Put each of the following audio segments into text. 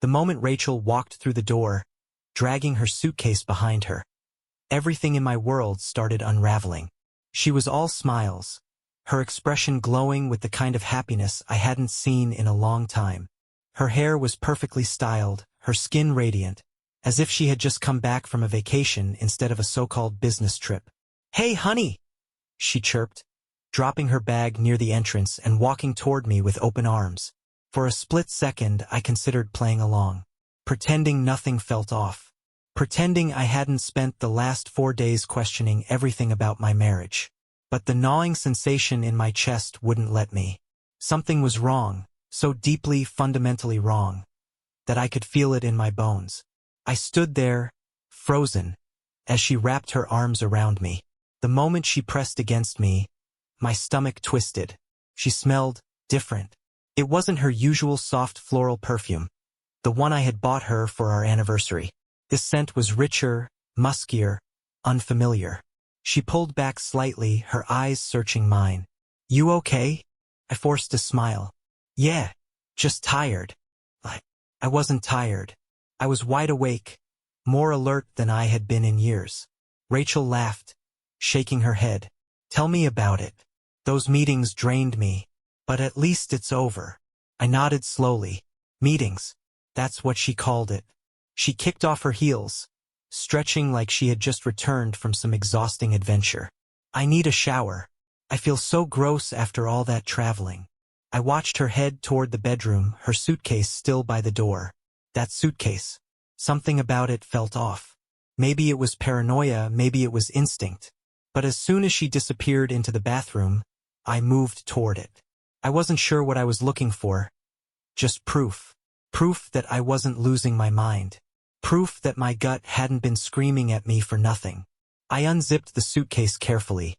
The moment Rachel walked through the door, dragging her suitcase behind her, everything in my world started unraveling. She was all smiles, her expression glowing with the kind of happiness I hadn't seen in a long time. Her hair was perfectly styled, her skin radiant, as if she had just come back from a vacation instead of a so-called business trip. "Hey, honey!" she chirped, dropping her bag near the entrance and walking toward me with open arms. For a split second, I considered playing along, pretending nothing felt off, pretending I hadn't spent the last 4 days questioning everything about my marriage. But the gnawing sensation in my chest wouldn't let me. Something was wrong, so deeply, fundamentally wrong, that I could feel it in my bones. I stood there, frozen, as she wrapped her arms around me. The moment she pressed against me, my stomach twisted. She smelled different. It wasn't her usual soft floral perfume, the one I had bought her for our anniversary. This scent was richer, muskier, unfamiliar. She pulled back slightly, her eyes searching mine. "You okay?" I forced a smile. "Yeah, just tired." I wasn't tired. I was wide awake, more alert than I had been in years. Rachel laughed, shaking her head. "Tell me about it. Those meetings drained me, but at least it's over." I nodded slowly. Meetings. That's what she called it. She kicked off her heels, stretching like she had just returned from some exhausting adventure. "I need a shower. I feel so gross after all that traveling." I watched her head toward the bedroom, her suitcase still by the door. That suitcase. Something about it felt off. Maybe it was paranoia, maybe it was instinct. But as soon as she disappeared into the bathroom, I moved toward it. I wasn't sure what I was looking for. Just proof. Proof that I wasn't losing my mind. Proof that my gut hadn't been screaming at me for nothing. I unzipped the suitcase carefully,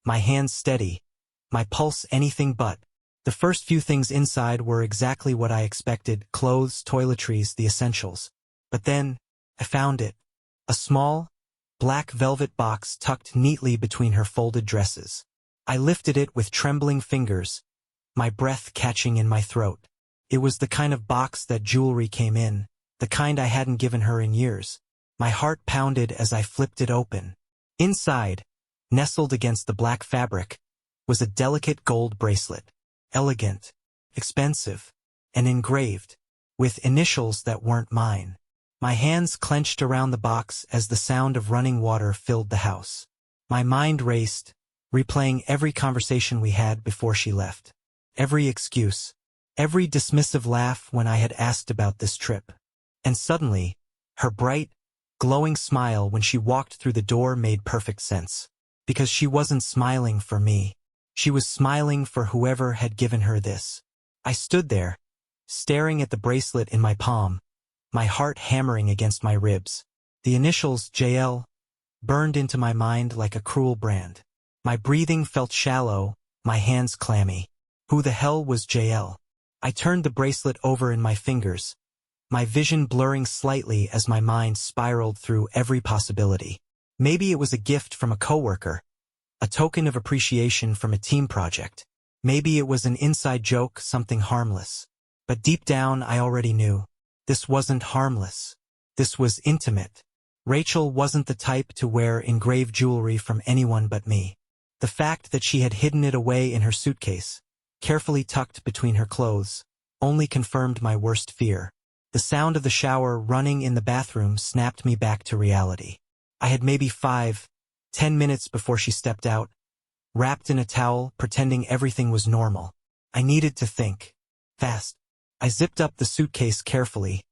my hands steady, my pulse anything but. The first few things inside were exactly what I expected: clothes, toiletries, the essentials. But then, I found it. A small, black velvet box tucked neatly between her folded dresses. I lifted it with trembling fingers, my breath catching in my throat. It was the kind of box that jewelry came in, the kind I hadn't given her in years. My heart pounded as I flipped it open. Inside, nestled against the black fabric, was a delicate gold bracelet. Elegant, expensive, and engraved, with initials that weren't mine. My hands clenched around the box as the sound of running water filled the house. My mind raced, replaying every conversation we had before she left. Every excuse, every dismissive laugh when I had asked about this trip. And suddenly, her bright, glowing smile when she walked through the door made perfect sense. Because she wasn't smiling for me. She was smiling for whoever had given her this. I stood there, staring at the bracelet in my palm, my heart hammering against my ribs. The initials JL burned into my mind like a cruel brand. My breathing felt shallow, my hands clammy. Who the hell was JL? I turned the bracelet over in my fingers, my vision blurring slightly as my mind spiraled through every possibility. Maybe it was a gift from a coworker, a token of appreciation from a team project. Maybe it was an inside joke, something harmless. But deep down I already knew. This wasn't harmless. This was intimate. Rachel wasn't the type to wear engraved jewelry from anyone but me. The fact that she had hidden it away in her suitcase, carefully tucked between her clothes, only confirmed my worst fear. The sound of the shower running in the bathroom snapped me back to reality. I had maybe 5-10 minutes before she stepped out, wrapped in a towel, pretending everything was normal. I needed to think. Fast. I zipped up the suitcase carefully,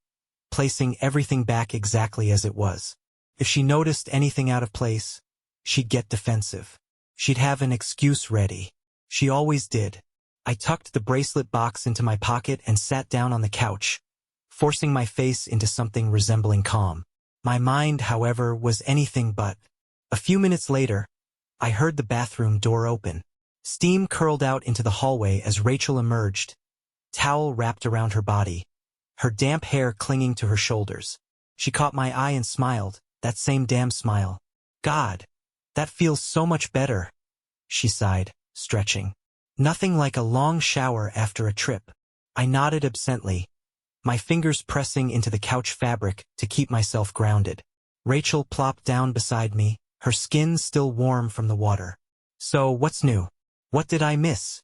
placing everything back exactly as it was. If she noticed anything out of place, she'd get defensive. She'd have an excuse ready. She always did. I tucked the bracelet box into my pocket and sat down on the couch, forcing my face into something resembling calm. My mind, however, was anything but. A few minutes later, I heard the bathroom door open. Steam curled out into the hallway as Rachel emerged, towel wrapped around her body, her damp hair clinging to her shoulders. She caught my eye and smiled, that same damn smile. God, that feels so much better, she sighed, stretching. Nothing like a long shower after a trip. I nodded absently, my fingers pressing into the couch fabric to keep myself grounded. Rachel plopped down beside me, her skin still warm from the water. So, what's new? What did I miss?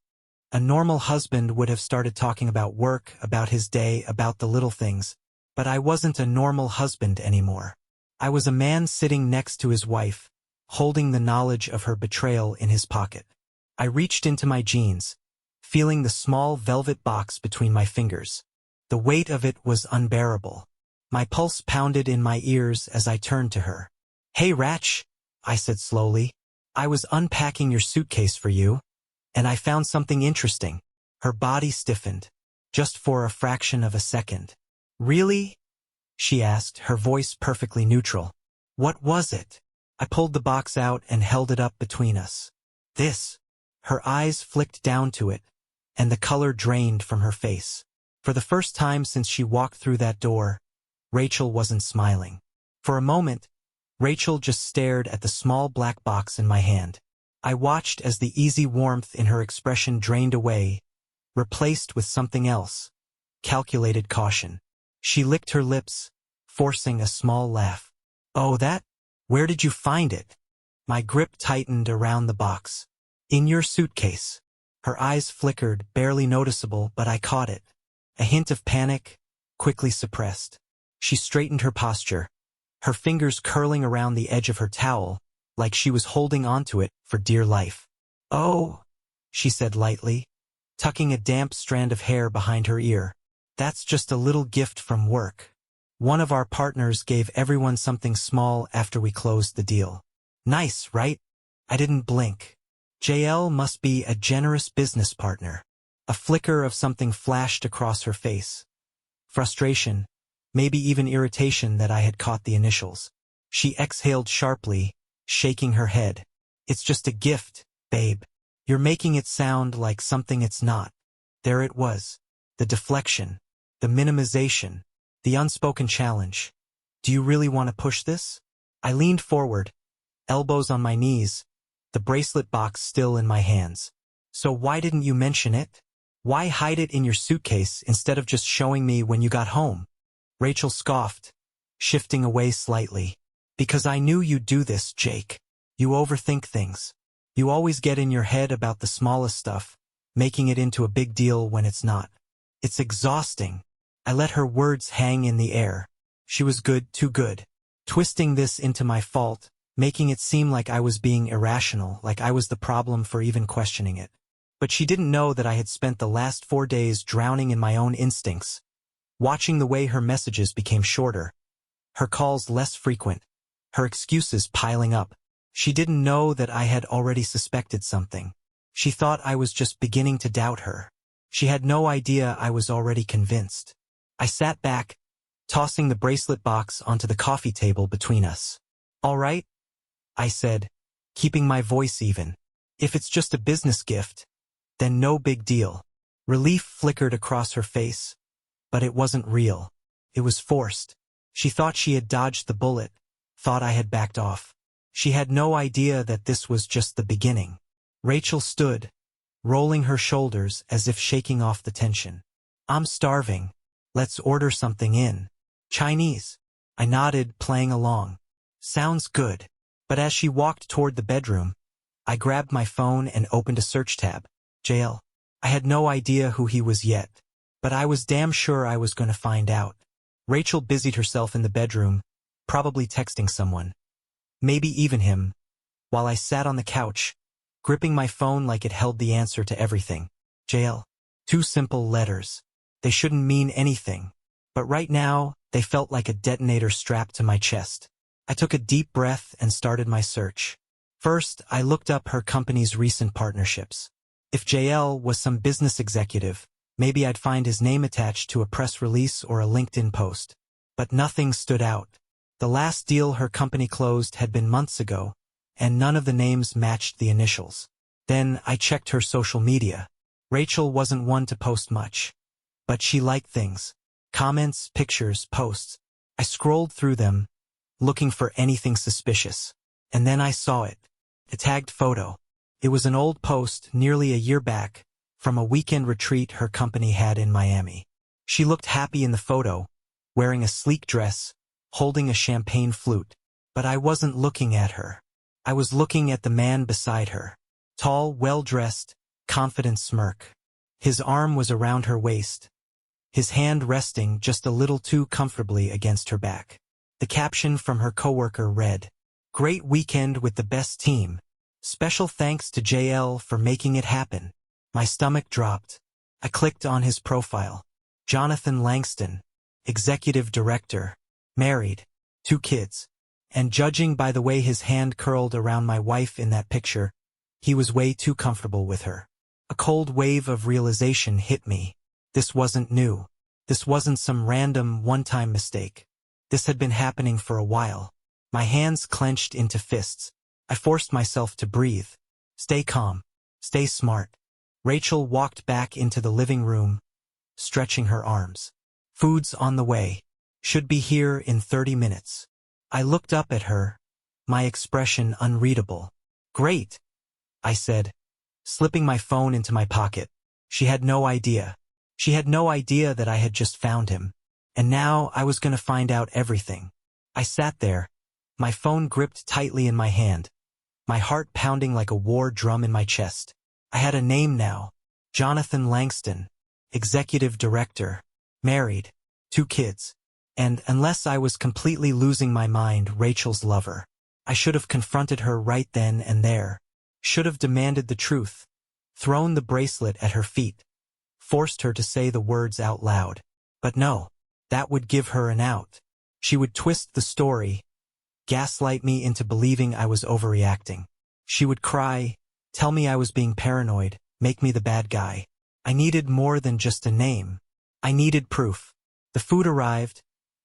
A normal husband would have started talking about work, about his day, about the little things. But I wasn't a normal husband anymore. I was a man sitting next to his wife, holding the knowledge of her betrayal in his pocket. I reached into my jeans, feeling the small velvet box between my fingers. The weight of it was unbearable. My pulse pounded in my ears as I turned to her. "Hey, Ratch," I said slowly. "I was unpacking your suitcase for you, and I found something interesting." Her body stiffened, just for a fraction of a second. "Really?" she asked, her voice perfectly neutral. "What was it?" I pulled the box out and held it up between us. "This." Her eyes flicked down to it, and the color drained from her face. For the first time since she walked through that door, Rachel wasn't smiling. For a moment, Rachel just stared at the small black box in my hand. I watched as the easy warmth in her expression drained away, replaced with something else, calculated caution. She licked her lips, forcing a small laugh. "Oh, that? Where did you find it?" My grip tightened around the box. "In your suitcase." Her eyes flickered, barely noticeable, but I caught it. A hint of panic, quickly suppressed. She straightened her posture, her fingers curling around the edge of her towel, like she was holding onto it for dear life. "Oh," she said lightly, tucking a damp strand of hair behind her ear. "That's just a little gift from work. One of our partners gave everyone something small after we closed the deal." "Nice, right?" I didn't blink. JL must be a generous business partner. A flicker of something flashed across her face. Frustration, maybe even irritation that I had caught the initials. She exhaled sharply, shaking her head. "It's just a gift, babe. You're making it sound like something it's not." There it was. The deflection, the minimization, the unspoken challenge. "Do you really want to push this?" I leaned forward, elbows on my knees, the bracelet box still in my hands. "So why didn't you mention it? Why hide it in your suitcase instead of just showing me when you got home?" Rachel scoffed, shifting away slightly. "Because I knew you'd do this, Jake. You overthink things. You always get in your head about the smallest stuff, making it into a big deal when it's not. It's exhausting." I let her words hang in the air. She was good, too good. Twisting this into my fault, making it seem like I was being irrational, like I was the problem for even questioning it. But she didn't know that I had spent the last 4 days drowning in my own instincts, watching the way her messages became shorter, her calls less frequent, her excuses piling up. She didn't know that I had already suspected something. She thought I was just beginning to doubt her. She had no idea I was already convinced. I sat back, tossing the bracelet box onto the coffee table between us. "All right," I said, keeping my voice even. "If it's just a business gift, then no big deal." Relief flickered across her face, but it wasn't real. It was forced. She thought she had dodged the bullet, thought I had backed off. She had no idea that this was just the beginning. Rachel stood, rolling her shoulders as if shaking off the tension. "I'm starving. Let's order something in. Chinese." I nodded, playing along. "Sounds good." But as she walked toward the bedroom, I grabbed my phone and opened a search tab. JL. I had no idea who he was yet, but I was damn sure I was going to find out. Rachel busied herself in the bedroom, probably texting someone. Maybe even him, while I sat on the couch, gripping my phone like it held the answer to everything. JL. 2 simple letters. They shouldn't mean anything, but right now, they felt like a detonator strapped to my chest. I took a deep breath and started my search. First, I looked up her company's recent partnerships. If JL was some business executive, maybe I'd find his name attached to a press release or a LinkedIn post. But nothing stood out. The last deal her company closed had been months ago, and none of the names matched the initials. Then I checked her social media. Rachel wasn't one to post much, but she liked things. Comments, pictures, posts. I scrolled through them, looking for anything suspicious. And then I saw it. A tagged photo. It was an old post, nearly a year back, from a weekend retreat her company had in Miami. She looked happy in the photo, wearing a sleek dress, holding a champagne flute. But I wasn't looking at her. I was looking at the man beside her. Tall, well-dressed, confident smirk. His arm was around her waist, his hand resting just a little too comfortably against her back. The caption from her coworker read, "Great weekend with the best team. Special thanks to JL for making it happen." My stomach dropped. I clicked on his profile. Jonathan Langston, executive director, married, 2 kids. And judging by the way his hand curled around my wife in that picture, he was way too comfortable with her. A cold wave of realization hit me. This wasn't new. This wasn't some random one-time mistake. This had been happening for a while. My hands clenched into fists. I forced myself to breathe. Stay calm. Stay smart. Rachel walked back into the living room, stretching her arms. Food's on the way. Should be here in 30 minutes. I looked up at her, my expression unreadable. Great, I said, slipping my phone into my pocket. She had no idea. She had no idea that I had just found him. And now I was going to find out everything. I sat there, my phone gripped tightly in my hand, my heart pounding like a war drum in my chest. I had a name now. Jonathan Langston, executive director, married, 2 kids. And unless I was completely losing my mind, Rachel's lover. I should have confronted her right then and there. Should have demanded the truth. Thrown the bracelet at her feet. Forced her to say the words out loud. But no, that would give her an out. She would twist the story, gaslight me into believing I was overreacting. She would cry, tell me I was being paranoid, make me the bad guy. I needed more than just a name. I needed proof. The food arrived,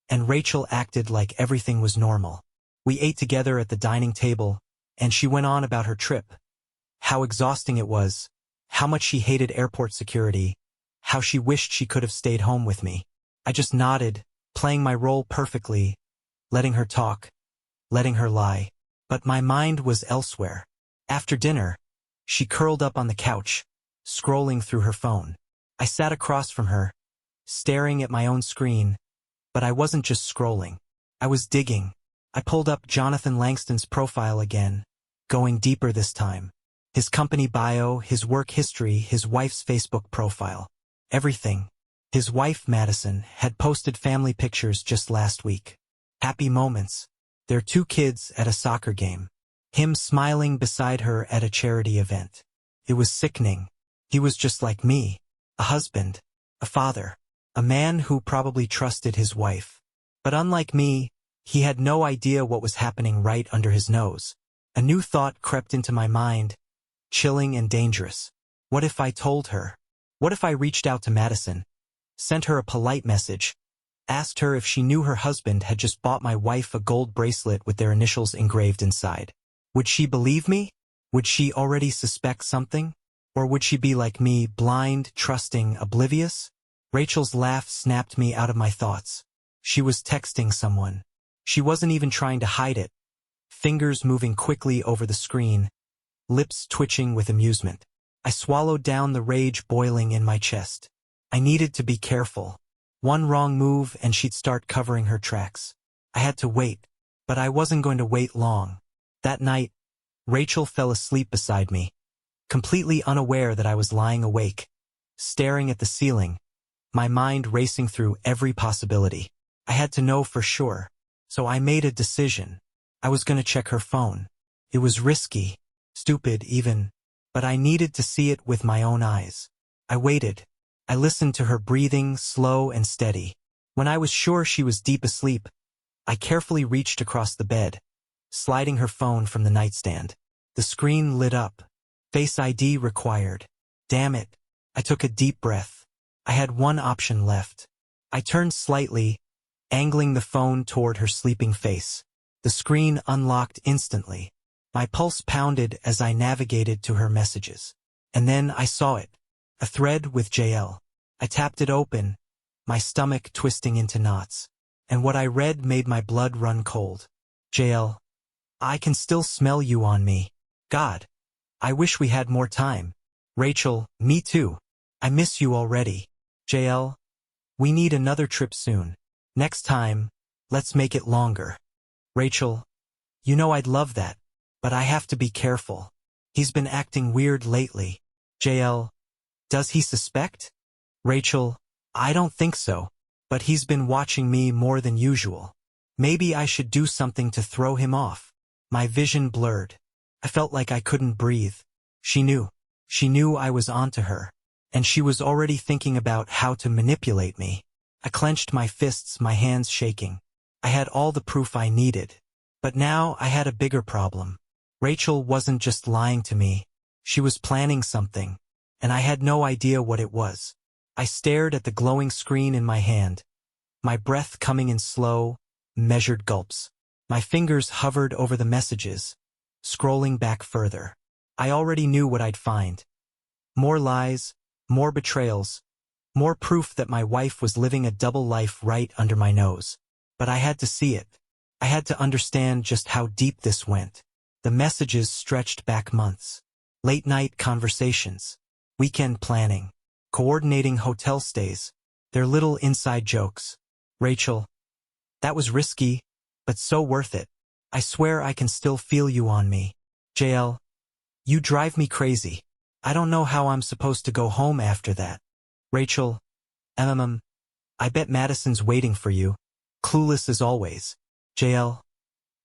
and Rachel acted like everything was normal. We ate together at the dining table, and she went on about her trip. How exhausting it was, how much she hated airport security, how she wished she could have stayed home with me. I just nodded, playing my role perfectly, letting her talk, letting her lie. But my mind was elsewhere. After dinner, she curled up on the couch, scrolling through her phone. I sat across from her, staring at my own screen, but I wasn't just scrolling. I was digging. I pulled up Jonathan Langston's profile again, going deeper this time. His company bio, his work history, his wife's Facebook profile. Everything. His wife, Madison, had posted family pictures just last week. Happy moments. Their 2 kids at a soccer game. Him smiling beside her at a charity event. It was sickening. He was just like me. A husband. A father. A man who probably trusted his wife. But unlike me, he had no idea what was happening right under his nose. A new thought crept into my mind, chilling and dangerous. What if I told her? What if I reached out to Madison, sent her a polite message, asked her if she knew her husband had just bought my wife a gold bracelet with their initials engraved inside? Would she believe me? Would she already suspect something? Or would she be like me, blind, trusting, oblivious? Rachel's laugh snapped me out of my thoughts. She was texting someone. She wasn't even trying to hide it. Fingers moving quickly over the screen, lips twitching with amusement. I swallowed down the rage boiling in my chest. I needed to be careful. One wrong move and she'd start covering her tracks. I had to wait, but I wasn't going to wait long. That night, Rachel fell asleep beside me, completely unaware that I was lying awake, staring at the ceiling, my mind racing through every possibility. I had to know for sure, so I made a decision. I was going to check her phone. It was risky, stupid even, but I needed to see it with my own eyes. I waited. I listened to her breathing, slow and steady. When I was sure she was deep asleep, I carefully reached across the bed, sliding her phone from the nightstand. The screen lit up. Face ID required. Damn it. I took a deep breath. I had one option left. I turned slightly, angling the phone toward her sleeping face. The screen unlocked instantly. My pulse pounded as I navigated to her messages. And then I saw it. A thread with JL. I tapped it open, my stomach twisting into knots. And what I read made my blood run cold. JL, I can still smell you on me. God, I wish we had more time. Rachel, me too. I miss you already. JL, We need another trip soon. Next time, let's make it longer. Rachel, you know I'd love that, but I have to be careful. He's been acting weird lately. JL, does he suspect? Rachel, I don't think so, but he's been watching me more than usual. Maybe I should do something to throw him off. My vision blurred. I felt like I couldn't breathe. She knew. She knew I was onto her. And she was already thinking about how to manipulate me. I clenched my fists, my hands shaking. I had all the proof I needed. But now I had a bigger problem. Rachel wasn't just lying to me. She was planning something. And I had no idea what it was. I stared at the glowing screen in my hand. My breath coming in slow, measured gulps. My fingers hovered over the messages, scrolling back further. I already knew what I'd find. More lies, more betrayals, more proof that my wife was living a double life right under my nose. But I had to see it. I had to understand just how deep this went. The messages stretched back months. Late-night conversations, weekend planning, coordinating hotel stays, their little inside jokes. Rachel, that was risky, but so worth it. I swear I can still feel you on me. JL, you drive me crazy. I don't know how I'm supposed to go home after that. Rachel, I bet Madison's waiting for you. Clueless as always. JL,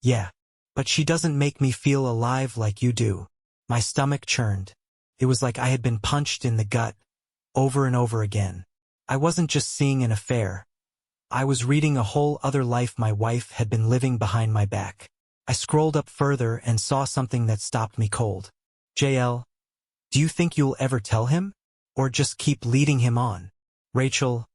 yeah, but she doesn't make me feel alive like you do. My stomach churned. It was like I had been punched in the gut, over and over again. I wasn't just seeing an affair. I was reading a whole other life my wife had been living behind my back. I scrolled up further and saw something that stopped me cold. JL, do you think you'll ever tell him? Or just keep leading him on? Rachel,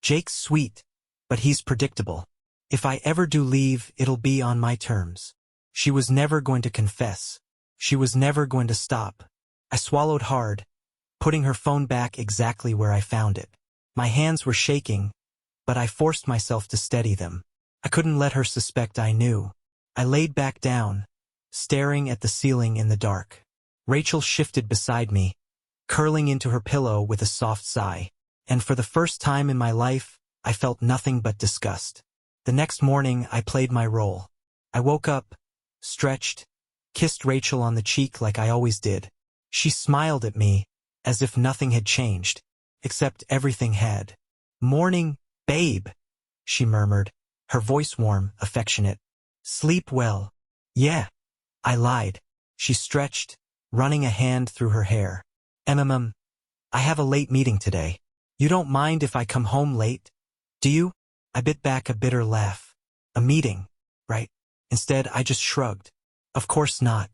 Jake's sweet, but he's predictable. If I ever do leave, it'll be on my terms. She was never going to confess. She was never going to stop. I swallowed hard, putting her phone back exactly where I found it. My hands were shaking, but I forced myself to steady them. I couldn't let her suspect I knew. I laid back down, staring at the ceiling in the dark. Rachel shifted beside me, curling into her pillow with a soft sigh. And for the first time in my life, I felt nothing but disgust. The next morning, I played my role. I woke up, stretched, kissed Rachel on the cheek like I always did. She smiled at me, as if nothing had changed, except everything had. Morning, babe, she murmured, her voice warm, affectionate. Sleep well. Yeah, I lied. She stretched, running a hand through her hair. I have a late meeting today. You don't mind if I come home late, do you? I bit back a bitter laugh. A meeting, right? Instead, I just shrugged. Of course not.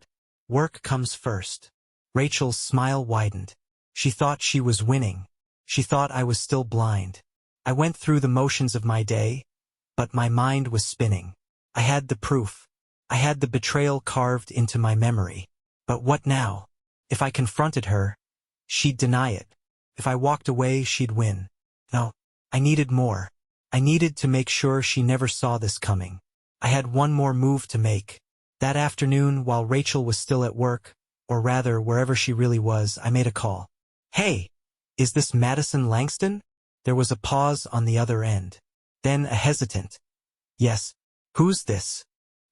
Work comes first. Rachel's smile widened. She thought she was winning. She thought I was still blind. I went through the motions of my day, but my mind was spinning. I had the proof. I had the betrayal carved into my memory. But what now? If I confronted her, she'd deny it. If I walked away, she'd win. No, I needed more. I needed to make sure she never saw this coming. I had one more move to make. That afternoon, while Rachel was still at work, or rather wherever she really was, I made a call. Hey, is this Madison Langston? There was a pause on the other end. Then a hesitant. Yes. Who's this?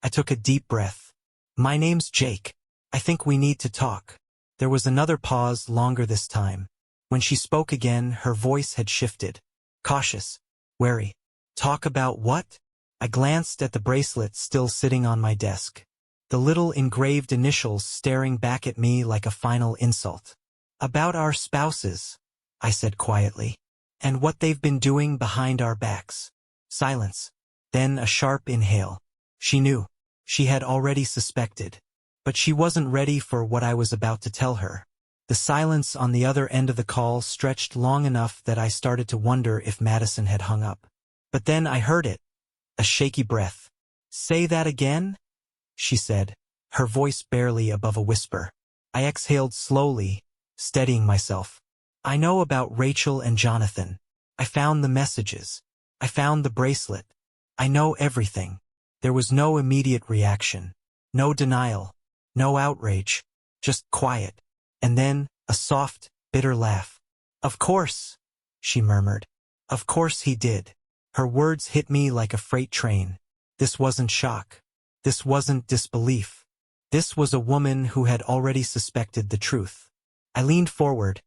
I took a deep breath. My name's Jake. I think we need to talk. There was another pause, longer this time. When she spoke again, her voice had shifted. Cautious. Wary. Talk about what? I glanced at the bracelet still sitting on my desk. The little engraved initials staring back at me like a final insult. About our spouses, I said quietly. And what they've been doing behind our backs. Silence. Then a sharp inhale. She knew. She had already suspected. But she wasn't ready for what I was about to tell her. The silence on the other end of the call stretched long enough that I started to wonder if Madison had hung up. But then I heard it. A shaky breath. Say that again? She said, her voice barely above a whisper. I exhaled slowly, steadying myself. I know about Rachel and Jonathan. I found the messages. I found the bracelet. I know everything. There was no immediate reaction. No denial. No outrage. Just quiet. And then, a soft, bitter laugh. Of course, she murmured. Of course he did. Her words hit me like a freight train. This wasn't shock. This wasn't disbelief. This was a woman who had already suspected the truth. I leaned forward,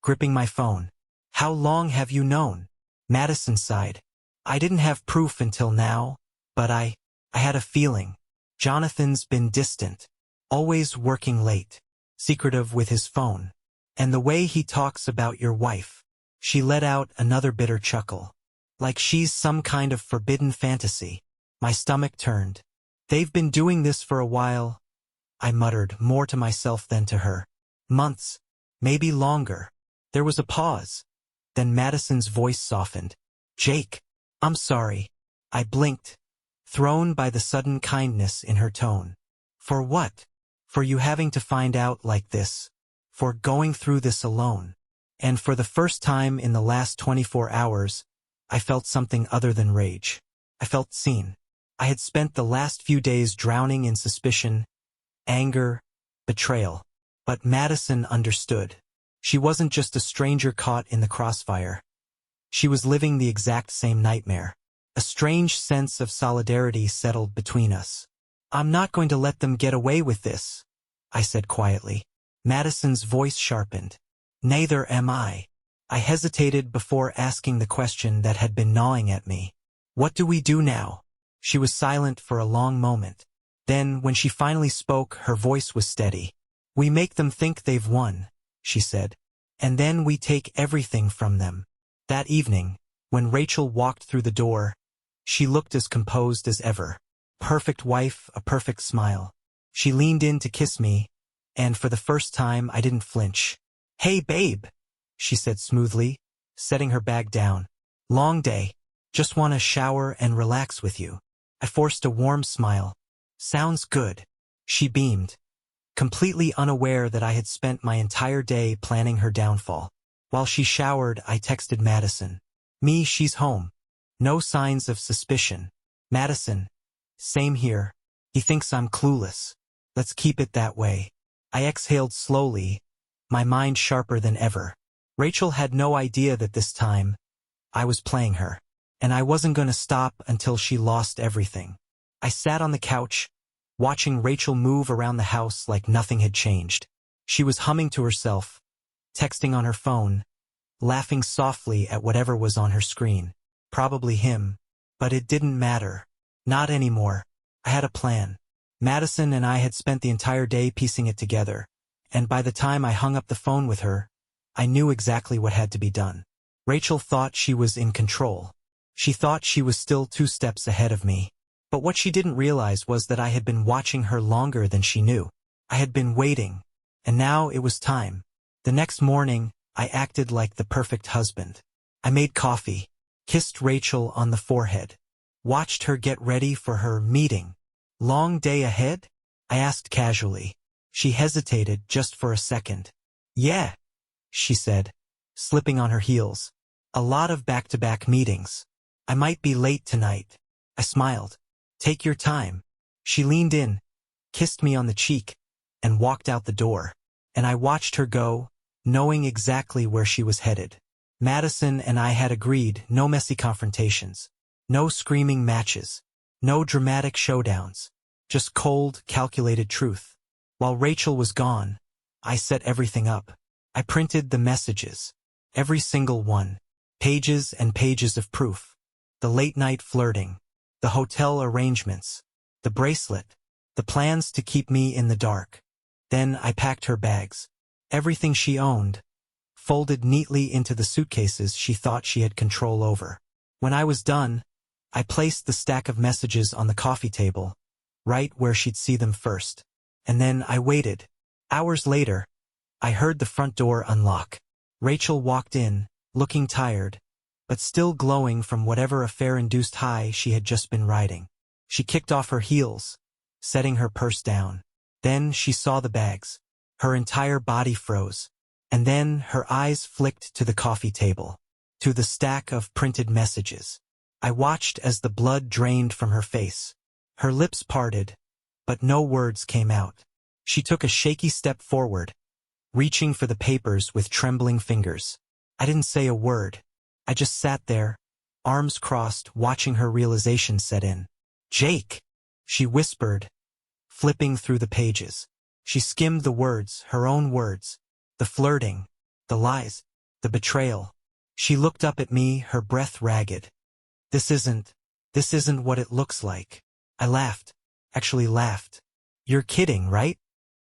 gripping my phone. How long have you known? Madison sighed. I didn't have proof until now, but I had a feeling. Jonathan's been distant, always working late, secretive with his phone. And the way he talks about your wife. She let out another bitter chuckle. Like she's some kind of forbidden fantasy. My stomach turned. They've been doing this for a while, I muttered, more to myself than to her. Months, maybe longer. There was a pause. Then Madison's voice softened. Jake, I'm sorry. I blinked, thrown by the sudden kindness in her tone. For what? For you having to find out like this. For going through this alone. And for the first time in the last 24 hours, I felt something other than rage. I felt seen. I had spent the last few days drowning in suspicion, anger, betrayal. But Madison understood. She wasn't just a stranger caught in the crossfire. She was living the exact same nightmare. A strange sense of solidarity settled between us. I'm not going to let them get away with this, I said quietly. Madison's voice sharpened. Neither am I. I hesitated before asking the question that had been gnawing at me. What do we do now? She was silent for a long moment. Then, when she finally spoke, her voice was steady. We make them think they've won, she said. And then we take everything from them. That evening, when Rachel walked through the door, she looked as composed as ever. Perfect wife, a perfect smile. She leaned in to kiss me, and for the first time I didn't flinch. Hey babe, she said smoothly, setting her bag down. Long day. Just want to shower and relax with you. I forced a warm smile. Sounds good. She beamed, completely unaware that I had spent my entire day planning her downfall. While she showered, I texted Madison. She's home. No signs of suspicion. Madison. Same here. He thinks I'm clueless. Let's keep it that way. I exhaled slowly, my mind sharper than ever. Rachel had no idea that this time, I was playing her. And I wasn't going to stop until she lost everything. I sat on the couch, watching Rachel move around the house like nothing had changed. She was humming to herself, texting on her phone, laughing softly at whatever was on her screen. Probably him. But it didn't matter. Not anymore. I had a plan. Madison and I had spent the entire day piecing it together, and by the time I hung up the phone with her, I knew exactly what had to be done. Rachel thought she was in control. She thought she was still 2 steps ahead of me. But what she didn't realize was that I had been watching her longer than she knew. I had been waiting, and now it was time. The next morning, I acted like the perfect husband. I made coffee, kissed Rachel on the forehead, watched her get ready for her meeting. Long day ahead? I asked casually. She hesitated just for a second. Yeah, she said, slipping on her heels. A lot of back-to-back meetings. I might be late tonight. I smiled. Take your time. She leaned in, kissed me on the cheek, and walked out the door. And I watched her go, knowing exactly where she was headed. Madison and I had agreed no messy confrontations, no screaming matches, no dramatic showdowns, just cold, calculated truth. While Rachel was gone, I set everything up. I printed the messages, every single one, pages and pages of proof. The late-night flirting, the hotel arrangements, the bracelet, the plans to keep me in the dark. Then I packed her bags, everything she owned, folded neatly into the suitcases she thought she had control over. When I was done, I placed the stack of messages on the coffee table, right where she'd see them first. And then I waited. Hours later, I heard the front door unlock. Rachel walked in, looking tired, but still glowing from whatever affair-induced high she had just been riding. She kicked off her heels, setting her purse down. Then she saw the bags. Her entire body froze. And then her eyes flicked to the coffee table, to the stack of printed messages. I watched as the blood drained from her face. Her lips parted, but no words came out. She took a shaky step forward, reaching for the papers with trembling fingers. I didn't say a word. I just sat there, arms crossed, watching her realization set in. "Jake," she whispered, flipping through the pages. She skimmed the words, her own words, the flirting, the lies, the betrayal. She looked up at me, her breath ragged. This isn't what it looks like." I laughed, actually laughed. "You're kidding, right?"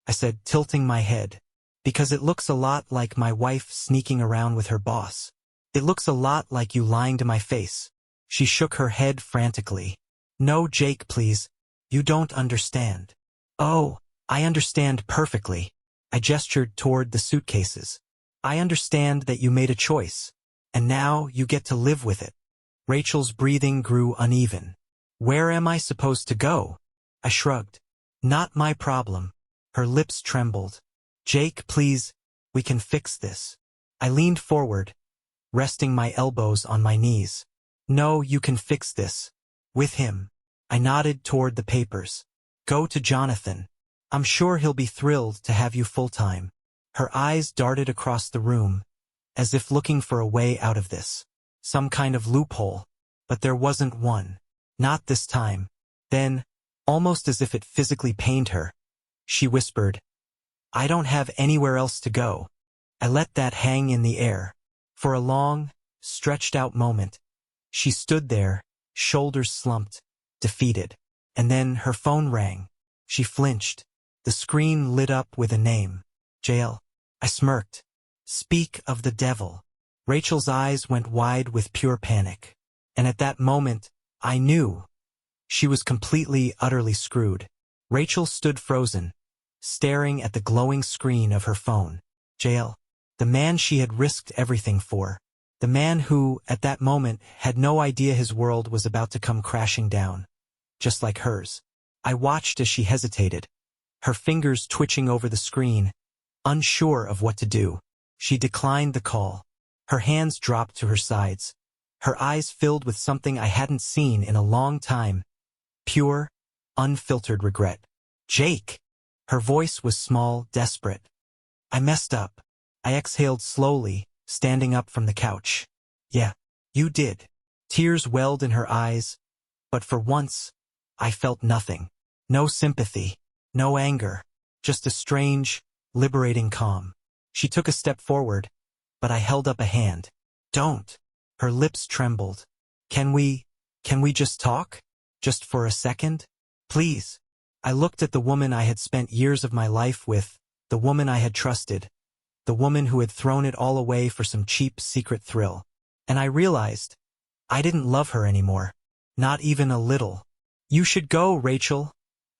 I said, tilting my head. "Because it looks a lot like my wife sneaking around with her boss. It looks a lot like you lying to my face." She shook her head frantically. "No, Jake, please. You don't understand." "Oh, I understand perfectly." I gestured toward the suitcases. "I understand that you made a choice, and now you get to live with it." Rachel's breathing grew uneven. "Where am I supposed to go?" I shrugged. "Not my problem." Her lips trembled. "Jake, please, we can fix this." I leaned forward, resting my elbows on my knees. "No, you can fix this. With him." I nodded toward the papers. "Go to Jonathan. I'm sure he'll be thrilled to have you full-time." Her eyes darted across the room, as if looking for a way out of this. Some kind of loophole. But there wasn't one. Not this time. Then, almost as if it physically pained her, she whispered, "I don't have anywhere else to go." I let that hang in the air. For a long, stretched-out moment, she stood there, shoulders slumped, defeated. And then her phone rang. She flinched. The screen lit up with a name. "Jail." I smirked. "Speak of the devil." Rachel's eyes went wide with pure panic. And at that moment, I knew. She was completely, utterly screwed. Rachel stood frozen, staring at the glowing screen of her phone. Jail. The man she had risked everything for. The man who, at that moment, had no idea his world was about to come crashing down. Just like hers. I watched as she hesitated, her fingers twitching over the screen, unsure of what to do. She declined the call. Her hands dropped to her sides. Her eyes filled with something I hadn't seen in a long time. Pure, unfiltered regret. "Jake!" Her voice was small, desperate. "I messed up." I exhaled slowly, standing up from the couch. "Yeah, you did." Tears welled in her eyes, but for once, I felt nothing. No sympathy, no anger, just a strange, liberating calm. She took a step forward, but I held up a hand. "Don't." Her lips trembled. Can we just talk? Just for a second? Please." I looked at the woman I had spent years of my life with, the woman I had trusted, the woman who had thrown it all away for some cheap secret thrill. And I realized, I didn't love her anymore. Not even a little. "You should go, Rachel,"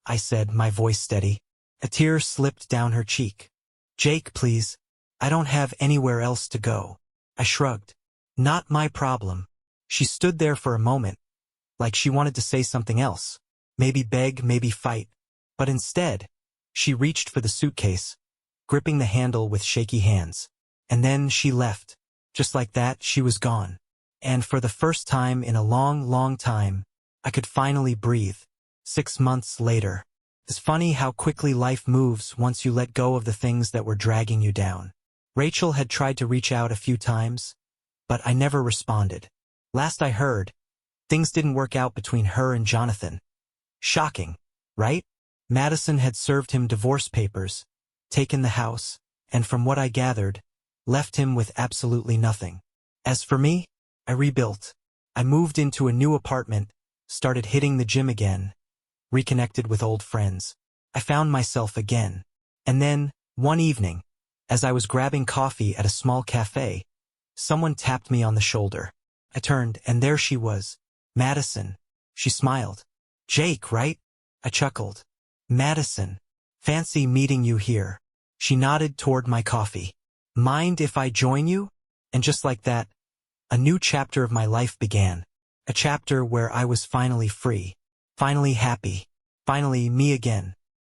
I said, my voice steady. A tear slipped down her cheek. "Jake, please. I don't have anywhere else to go." I shrugged. "Not my problem." She stood there for a moment, like she wanted to say something else. Maybe beg, maybe fight. But instead, she reached for the suitcase, gripping the handle with shaky hands. And then she left. Just like that, she was gone. And for the first time in a long, long time, I could finally breathe. 6 months later. It's funny how quickly life moves once you let go of the things that were dragging you down. Rachel had tried to reach out a few times, but I never responded. Last I heard, things didn't work out between her and Jonathan. Shocking, right? Madison had served him divorce papers, taken the house, and from what I gathered, left him with absolutely nothing. As for me, I rebuilt. I moved into a new apartment, started hitting the gym again, reconnected with old friends. I found myself again. And then, one evening, as I was grabbing coffee at a small cafe, someone tapped me on the shoulder. I turned, and there she was. Madison. She smiled. "Jake, right?" I chuckled. "Madison. Fancy meeting you here." She nodded toward my coffee. "Mind if I join you?" And just like that, a new chapter of my life began. A chapter where I was finally free. Finally happy. Finally me again.